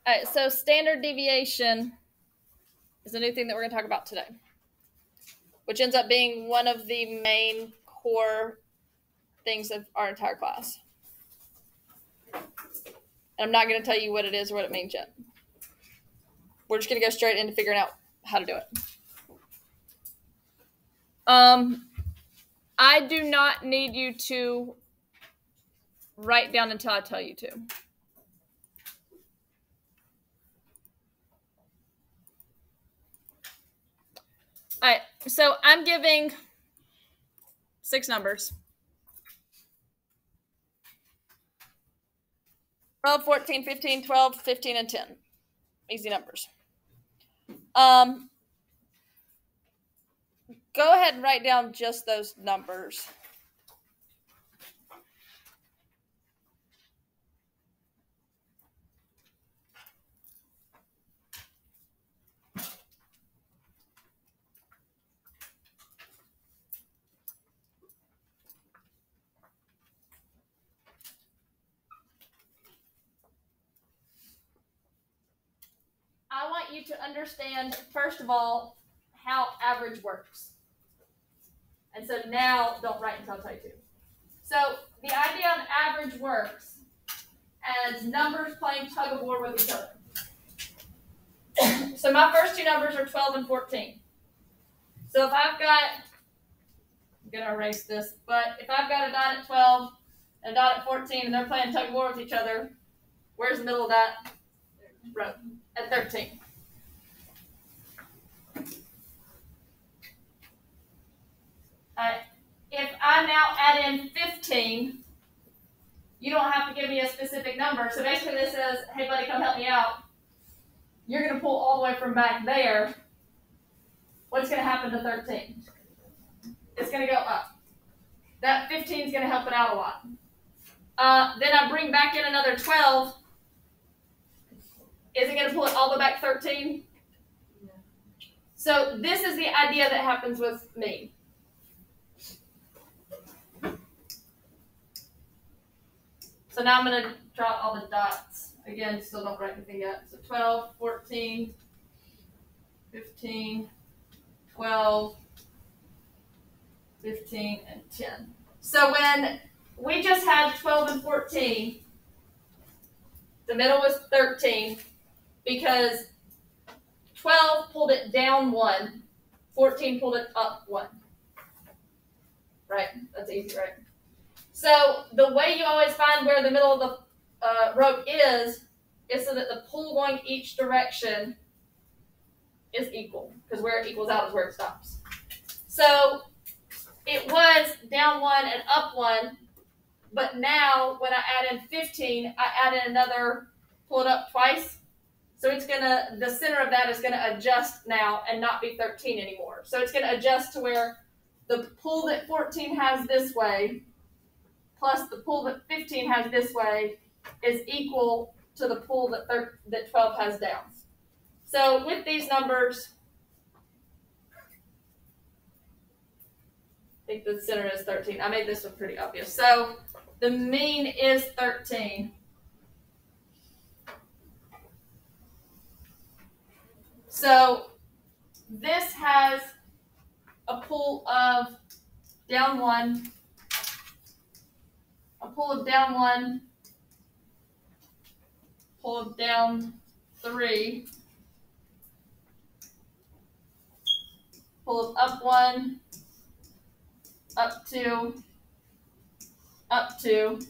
All right, so standard deviation is a new thing that we're going to talk about today, which ends up being one of the main core things of our entire class. And I'm not going to tell you what it is or what it means yet. We're just going to go straight into figuring out how to do it. I do not need you to write down until I tell you to. All right, so I'm giving 6 numbers. 12, 14, 15, 12, 15, and 10. Easy numbers. Go ahead and write down just those numbers. I want you to understand, first of all, how average works. And so now, don't write until I tell you to. So the idea of average works as numbers playing tug of war with each other. So my first 2 numbers are 12 and 14. So if I've got, I'm going to erase this, but if I've got a dot at 12 and a dot at 14 and they're playing tug of war with each other, where's the middle of that row? At 13. If I now add in 15, you don't have to give me a specific number. So basically this says, hey buddy, come help me out. You're going to pull all the way from back there. What's going to happen to 13? It's going to go up. That 15 is going to help it out a lot. Then I bring back in another 12. Is it going to pull it all the way back 13? No. So this is the idea that happens with me. So now I'm going to draw all the dots. Again, still don't write anything yet. So 12, 14, 15, 12, 15, and 10. So when we just had 12 and 14, the middle was 13 because 12 pulled it down 1, 14 pulled it up 1. Right? That's easy, right? So the way you always find where the middle of the rope is so that the pull going each direction is equal, because where it equals out is where it stops. So it was down 1 and up 1, but now when I add in 15, I add in another, pull it up twice. So it's gonna, the center of that is gonna adjust now and not be 13 anymore. So it's gonna adjust to where the pull that 14 has this way plus the pull that 15 has this way is equal to the pull that 12 has down. So with these numbers, I think the center is 13. I made this one pretty obvious. So the mean is 13. So this has a pull of down 1, a pull of down 1, pull of down 3, pull of up 1, up 2, up 2.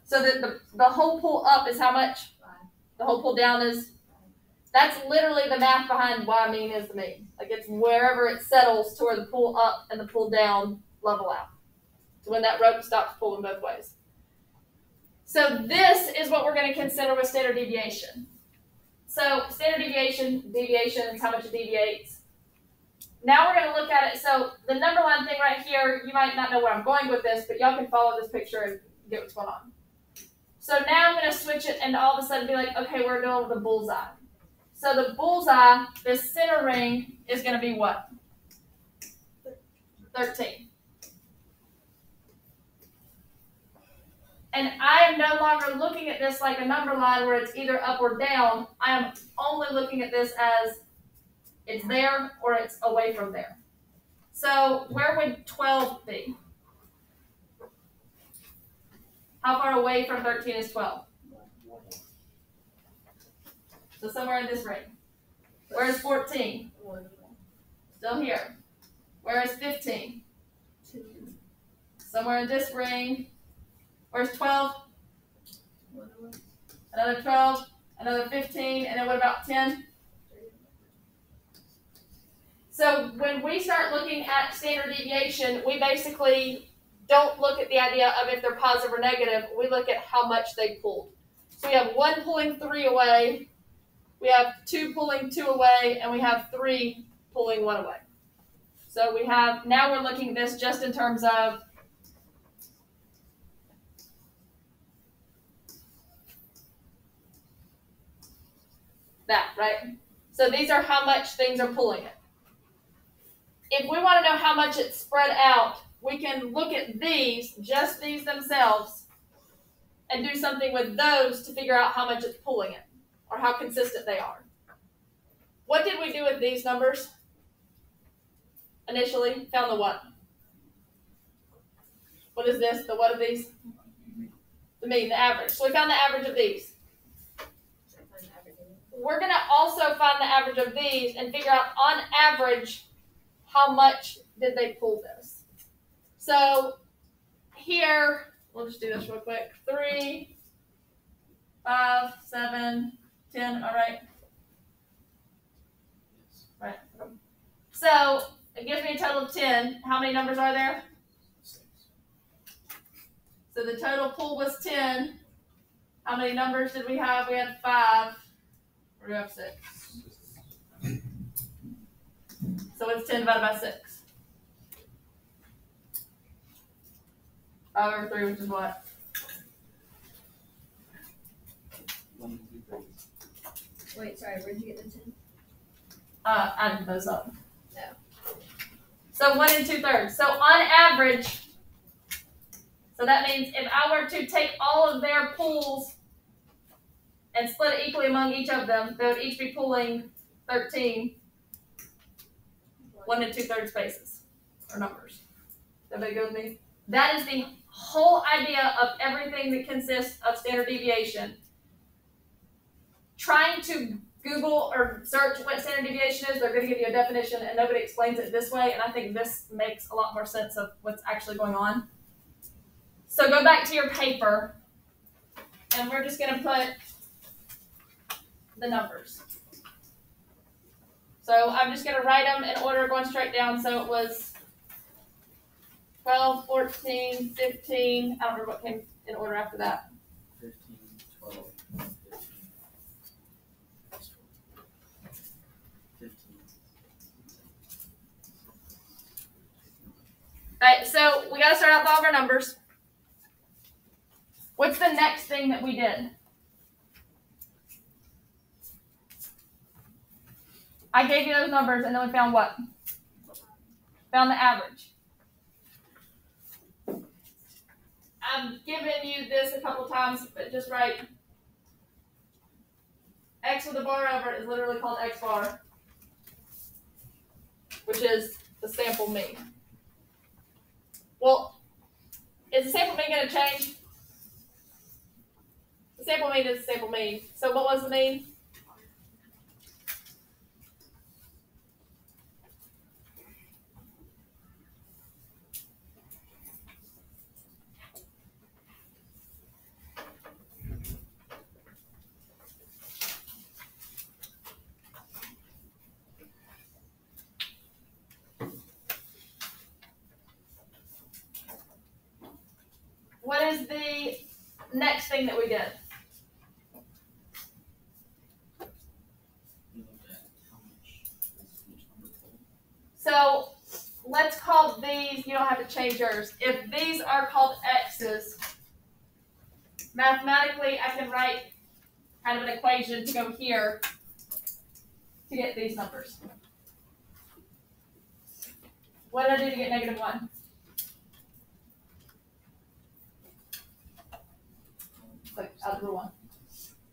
So that the whole pull up is how much? The whole pull down is? That's literally the math behind why mean is the mean. Like it's wherever it settles to where the pull up and the pull down level out. So when that rope stops pulling both ways. So this is what we're going to consider with standard deviation. So standard deviation is how much it deviates. Now we're going to look at it. So the number line thing right here, you might not know where I'm going with this, but y'all can follow this picture and get what's going on. So now I'm going to switch it and all of a sudden be like, okay, we're doing the bullseye. So the bullseye, the center ring, is going to be what? 13. And I am no longer looking at this like a number line where it's either up or down. I am only looking at this as it's there or it's away from there. So where would 12 be? How far away from 13 is 12? So somewhere in this range. Where is 14? Still here. Where is 15? Somewhere in this range. Where's 12? Another 12, another 15, and then what about 10? So when we start looking at standard deviation, we basically don't look at the idea of if they're positive or negative. We look at how much they pulled. So we have 1 pulling 3 away, we have 2 pulling 2 away, and we have 3 pulling 1 away. So we have, now we're looking at this just in terms of that, right? So these are how much things are pulling it. If we want to know how much it's spread out, we can look at these, just these themselves, and do something with those to figure out how much it's pulling it, or how consistent they are. What did we do with these numbers? Initially, found the what? What is this? The what of these? The mean, the average. So we found the average of these. We're going to also find the average of these and figure out, on average, how much did they pull this. So here, we'll just do this real quick. 3, 5, 7, 10, all right. Right. So it gives me a total of 10. How many numbers are there? 6. So the total pull was 10. How many numbers did we have? We had 5. Or do we have 6? So it's 10 divided by 6. 5 over 3, which is what? 1 2 3. Wait, sorry, where'd you get the 10? Added those up. No. So 1 2/3. So on average, so that means if I were to take all of their pulls and split it equally among each of them, they would each be pulling 13 1 2/3 spaces, or numbers. Everybody go with me? That is the whole idea of everything that consists of standard deviation. Trying to Google or search what standard deviation is, they're going to give you a definition, and nobody explains it this way, and I think this makes a lot more sense of what's actually going on. So go back to your paper, and we're just going to put the numbers. So I'm just going to write them in order going straight down. So it was 12, 14, 15. I don't remember what came in order after that. 15, 12, 15. All right, so we got to start out with all of our numbers. What's the next thing that we did? I gave you those numbers, and then we found what? Found the average. I've given you this a couple times, but just write X with a bar over it is literally called X bar, which is the sample mean. Well, is the sample mean going to change? The sample mean is the sample mean. So what was the mean? What is the next thing that we did? We looked at how much is each number pulled. So let's call these, you don't have to change yours. If these are called X's, mathematically I can write kind of an equation to go here to get these numbers. What did I do to get -1? algebra 1.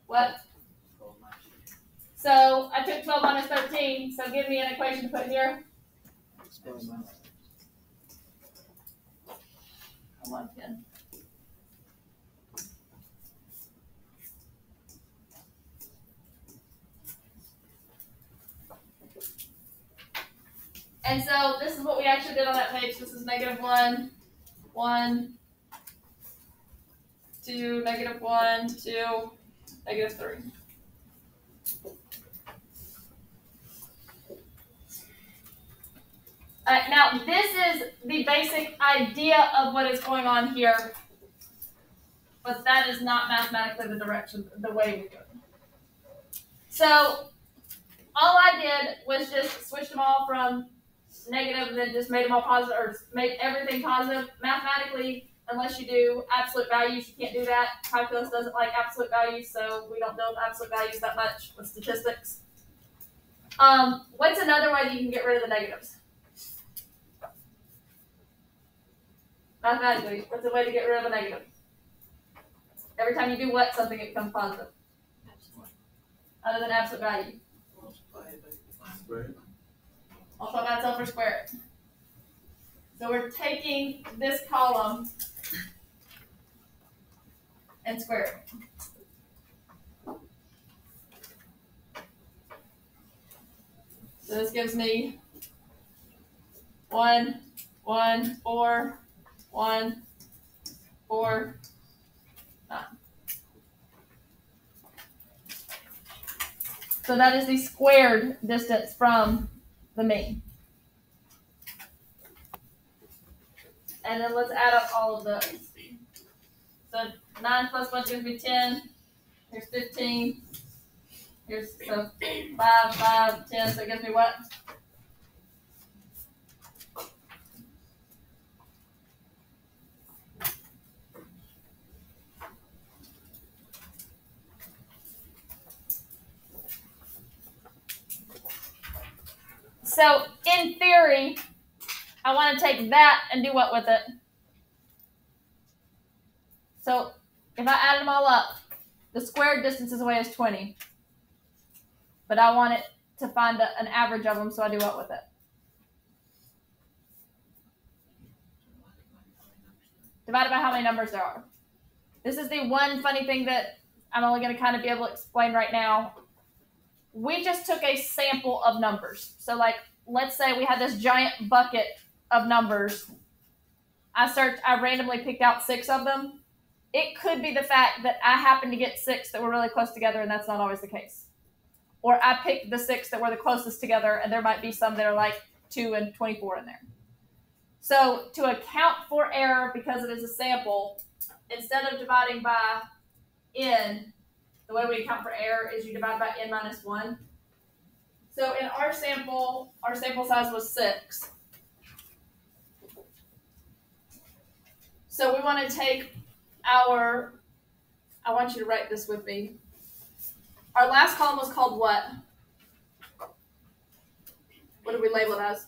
What? 12 minus 13. So I took 12 minus 13, so give me an equation to put here. X minus Come on, Ken. And so this is what we actually did on that page. This is -1, 1, 2, -1, 2, -3. Now, this is the basic idea of what is going on here, but that is not mathematically the direction, the way we do it. So, all I did was just switch them all from negative and then just made them all positive, or made everything positive. Mathematically, unless you do absolute values, you can't do that. Calculus doesn't like absolute values, so we don't build absolute values that much with statistics. What's another way that you can get rid of the negatives? Mathematically, what's a way to get rid of a negative? Every time you do what, something, it becomes positive. Other than absolute value. squared. Multiply by itself or square it. So we're taking this column and square it. So this gives me 1, 1, 4, 1, 4, 9. So that is the squared distance from the mean. And then let's add up all of those. So 9 plus 1 gives me 10. Here's 15. Here's so 5, 5, 10. So it gives me what? So in theory, I want to take that and do what with it? So if I add them all up, the squared distances away is 20. But I want it to find an average of them, so I do what with it? Divided by how many numbers there are. This is the one funny thing that I'm only going to kind of be able to explain right now. We just took a sample of numbers. So like, let's say we had this giant bucket of numbers. I randomly picked out 6 of them. It could be the fact that I happened to get 6 that were really close together, and that's not always the case. Or I picked the 6 that were the closest together, and there might be some that are like 2 and 24 in there. So to account for error, because it is a sample, instead of dividing by n, the way we account for error is you divide by n minus 1. So in our sample size was 6. So we want to take I want you to write this with me. Our last column was called what? What did we label it as?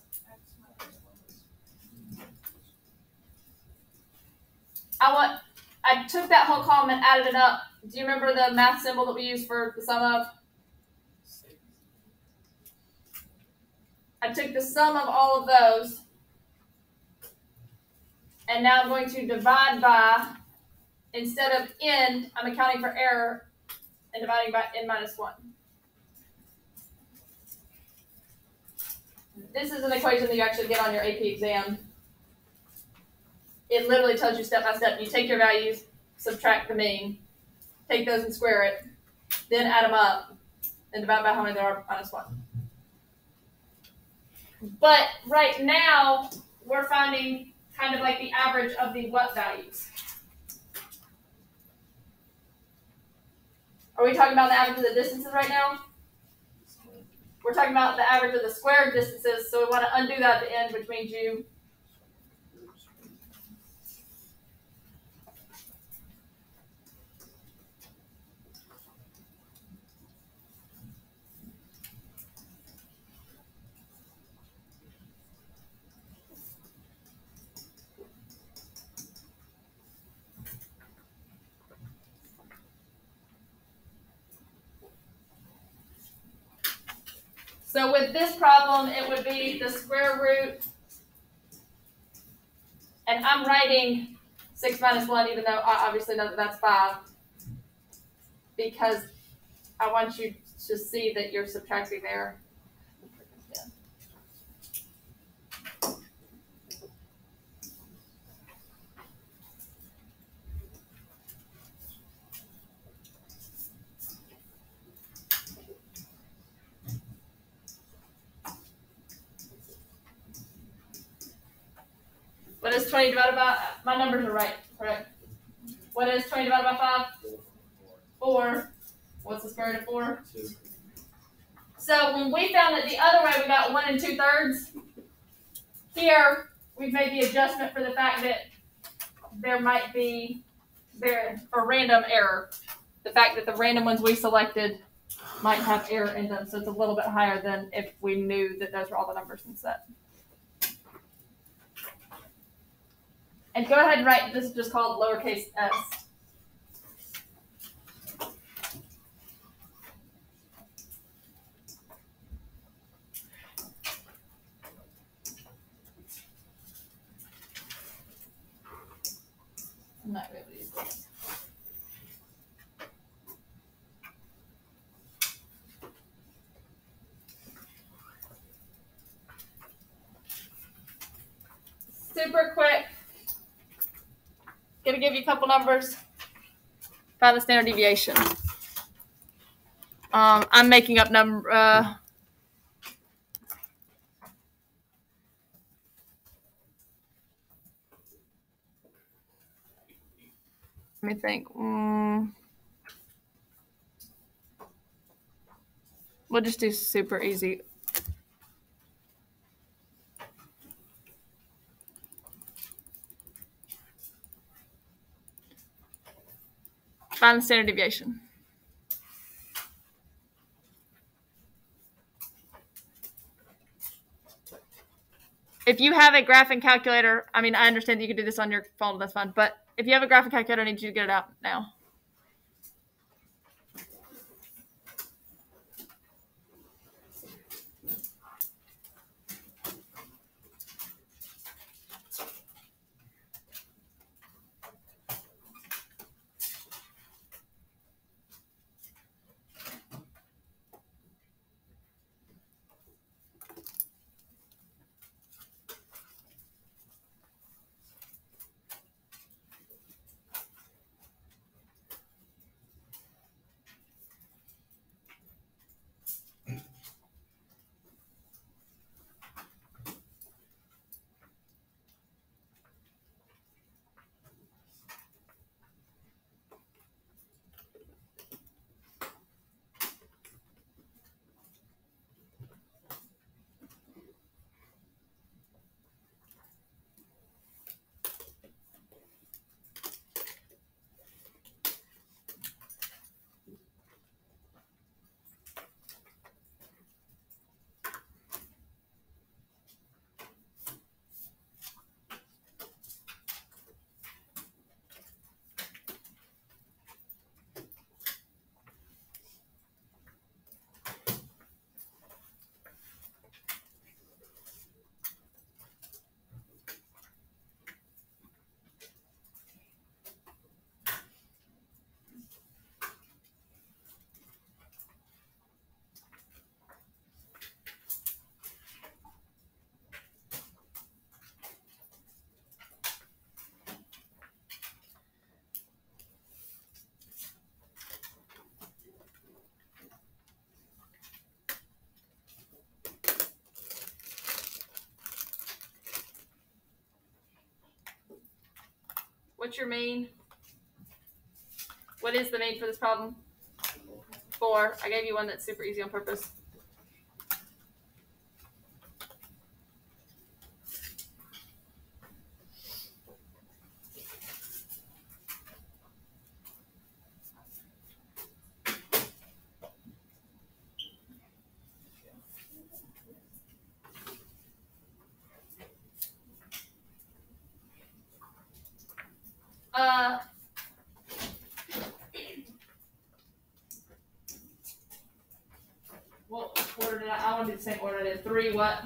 I took that whole column and added it up. Do you remember the math symbol that we used for the sum of? I took the sum of all of those, and now I'm going to divide by, instead of n, I'm accounting for error and dividing by n minus 1. This is an equation that you actually get on your AP exam. It literally tells you step by step. You take your values, subtract the mean, take those and square it, then add them up, and divide by how many there are minus 1. But right now, we're finding kind of like the average of the what values. Are we talking about the average of the distances right now? We're talking about the average of the squared distances, so we want to undo that at the end, which means you So with this problem, it would be the square root, and I'm writing 6 minus 1, even though I obviously know that that's 5, because I want you to see that you're subtracting there. What is 20 divided by, my numbers are right, correct? What is 20 divided by 5? 4. What's the square root of 4? 2. So when we found that the other way we got 1 2/3, here we've made the adjustment for the fact that there might be a random error. The fact that the random ones we selected might have error in them, so it's a little bit higher than if we knew that those were all the numbers in set. And go ahead and write, this is just called lowercase s. I'm not going to use this. Super quick. Gonna give you a couple numbers. Find the standard deviation. I'm making up number. Let me think. We'll just do super easy. Find the standard deviation. If you have a graphing calculator, I mean, I understand that you can do this on your phone, that's fine. But if you have a graphing calculator, I need you to get it out now. What's your mean? What is the mean for this problem? 4. I gave you one that's super easy on purpose. did I want to do the same order I did. 3 what?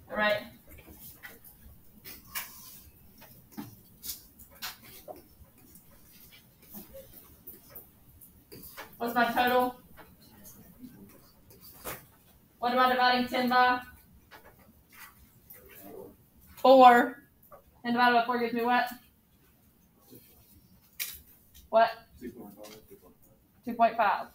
All right. What's my total? What am I dividing 10 by? 4. And divided by 4 gives me what? What? 2.5.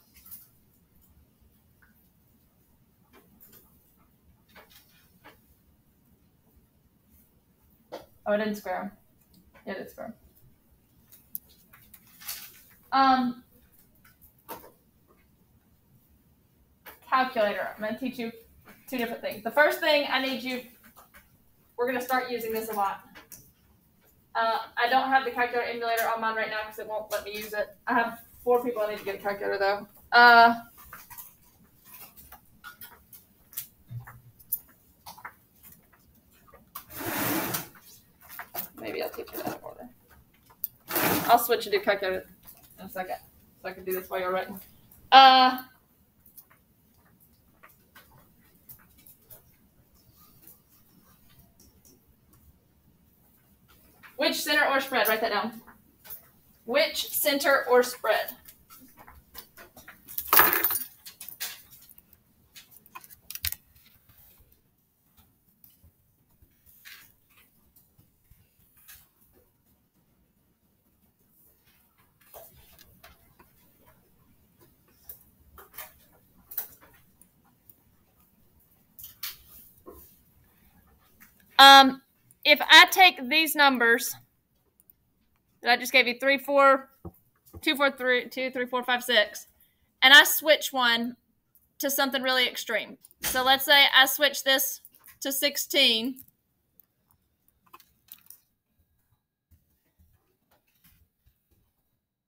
Oh, I didn't square them. Yeah, I did square them. Calculator. I'm going to teach you 2 different things. The first thing I need you, we're going to start using this a lot. I don't have the calculator emulator on mine right now because it won't let me use it. I have 4 people I need to get a calculator though. Maybe I'll teach you that in order. I'll switch to do calculator in a second so I can do this while you're writing. Which center or spread? Write that down. Which center or spread? If I take these numbers that I just gave you, 3, 4, 2, 4, 3, 2, 3, 4, 5, 6, and I switch one to something really extreme. So let's say I switch this to 16.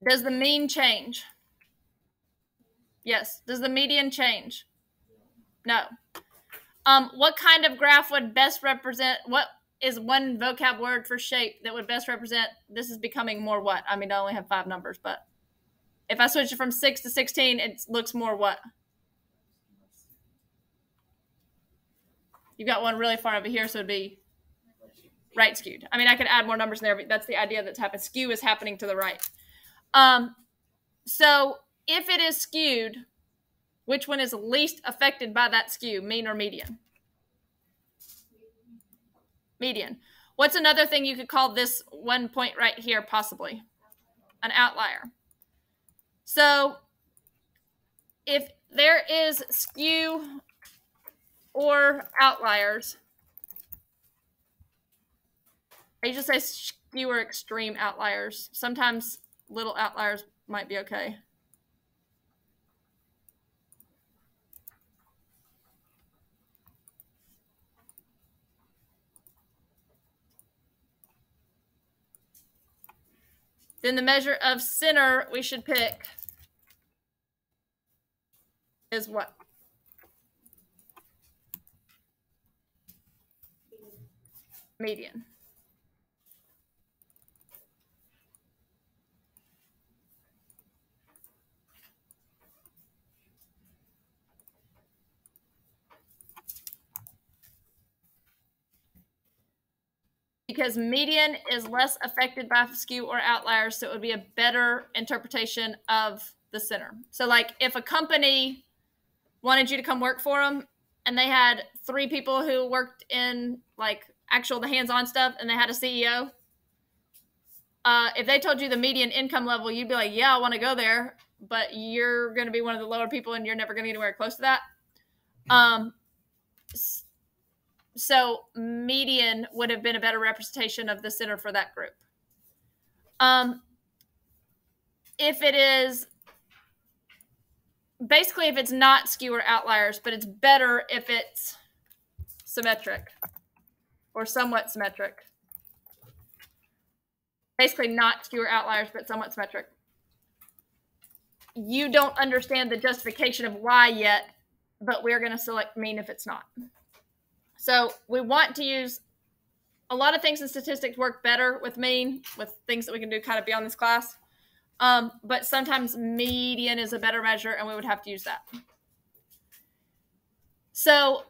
Does the mean change? Yes. Does the median change? No. What kind of graph would best represent, what is one vocab word for shape that would best represent this is becoming more what? I mean, I only have 5 numbers, but if I switch it from 6 to 16, it looks more what? You've got one really far over here, so it'd be right skewed. I mean, I could add more numbers in there, but that's the idea that's happening. Skew is happening to the right. So if it is skewed, which one is least affected by that skew, mean or median? Median. What's another thing you could call this one point right here, possibly? An outlier. So if there is skew or outliers, I usually say skew or extreme outliers. Sometimes little outliers might be okay. Then the measure of center we should pick is what? Median. Because median is less affected by skew or outliers, so it would be a better interpretation of the center. So like if a company wanted you to come work for them and they had 3 people who worked in like the hands-on stuff and they had a CEO, if they told you the median income level, you'd be like, yeah, I want to go there, but you're going to be one of the lower people and you're never going to get anywhere close to that. So median would have been a better representation of the center for that group. If it is, basically if it's not skew or outliers, but it's better if it's symmetric or somewhat symmetric. basically not skew or outliers, but somewhat symmetric. You don't understand the justification of why yet, but we're going to select mean if it's not. So we want to use a lot of things in statistics work better with mean, with things that we can do kind of beyond this class. But sometimes median is a better measure, and we would have to use that. So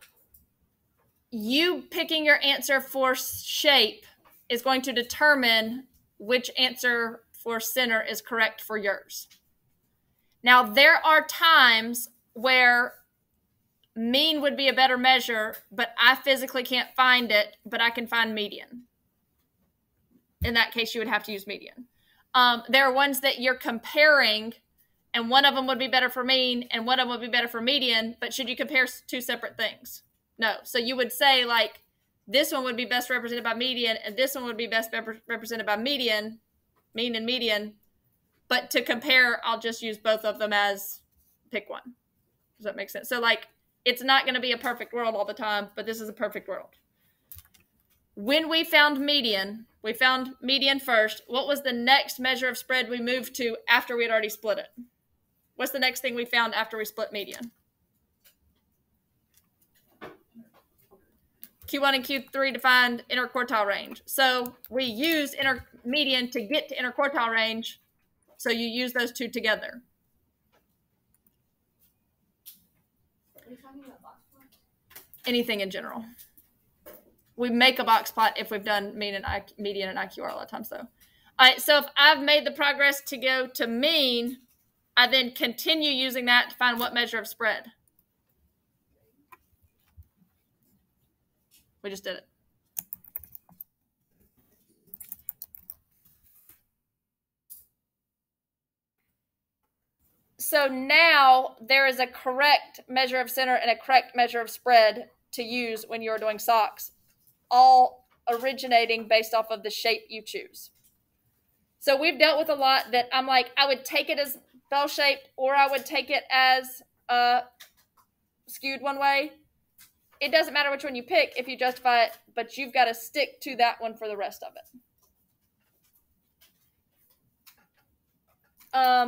you picking your answer for shape is going to determine which answer for center is correct for yours. Now, there are times where mean would be a better measure, but I physically can't find it, but I can find median. In that case, you would have to use median. There are ones that you're comparing, and one of them would be better for mean, and one of them would be better for median, but should you compare two separate things? No. So you would say, like, this one would be best represented by median, and this one would be best represented by median, mean and median, but to compare, I'll just use both of them as pick one. Does that make sense? So, like, it's not going to be a perfect world all the time, but this is a perfect world. When we found median first. What was the next measure of spread we moved to after we had already split it? What's the next thing we found after we split median? Q1 and Q3 to find interquartile range. So we used median to get to interquartile range. So you use those two together. Are you talking about box plot? Anything in general. We make a box plot if we've done median and IQR a lot of times, though. All right, so if I've made the progress to go to mean, I then continue using that to find what measure of spread. We just did it. So now there is a correct measure of center and a correct measure of spread to use when you're doing socks, all originating based off of the shape you choose. So we've dealt with a lot that I'm like, I would take it as bell-shaped, or I would take it as skewed one way. It doesn't matter which one you pick if you justify it, but you've got to stick to that one for the rest of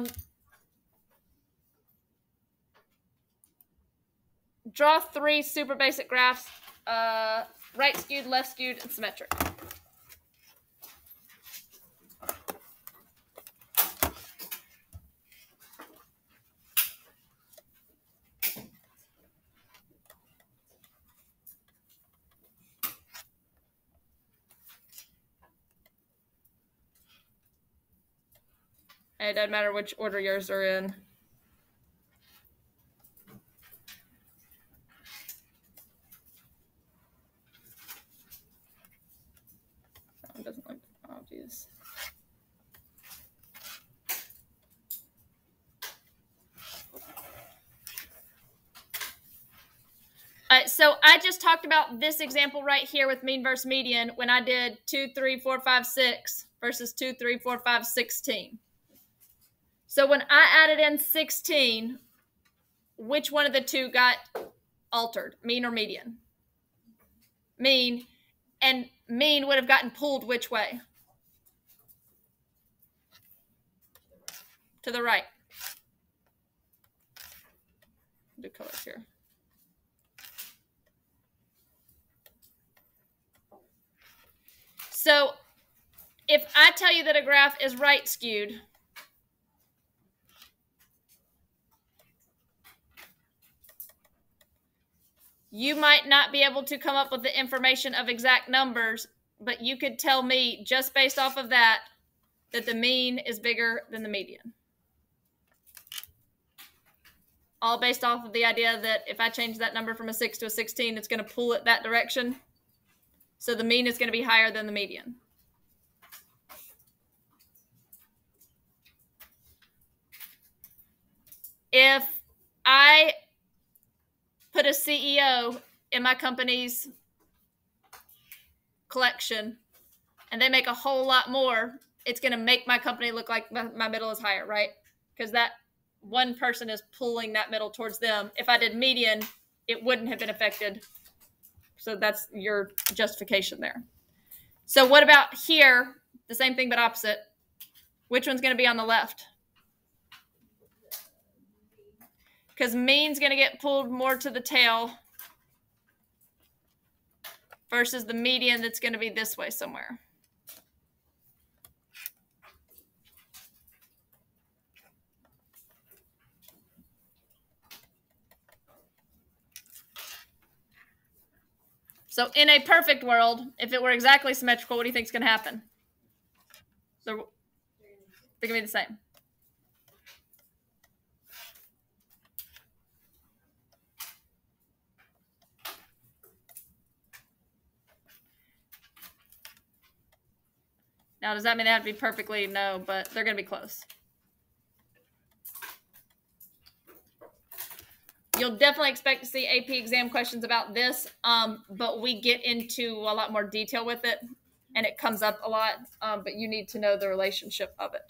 it. Draw 3 super basic graphs, right skewed, left skewed, and symmetric. It doesn't matter which order yours are in. It doesn't look obvious. All right, so I just talked about this example right here with mean versus median when I did 2, 3, 4, 5, 6 versus 2, 3, 4, 5, 16. So when I added in 16, which one of the two got altered, mean or median? Mean. And mean would have gotten pulled which way? To the right. Do colors here. So if I tell you that a graph is right skewed, you might not be able to come up with the information of exact numbers, but you could tell me just based off of that the mean is bigger than the median. All based off of the idea that if I change that number from a 6 to a 16, it's going to pull it that direction. So the mean is going to be higher than the median. If I put a CEO in my company's collection and they make a whole lot more, it's going to make my company look like my middle is higher, right? Because that one person is pulling that middle towards them. If I did median, it wouldn't have been affected. So that's your justification there. So what about here? The same thing but opposite. Which one's going to be on the left? Because mean's going to get pulled more to the tail versus the median that's going to be this way somewhere. So in a perfect world, if it were exactly symmetrical, what do you think is going to happen? They're going to be the same. Now, does that mean they have to be perfectly? No, but they're going to be close. You'll definitely expect to see AP exam questions about this, but we get into a lot more detail with it, and it comes up a lot, but you need to know the relationship of it.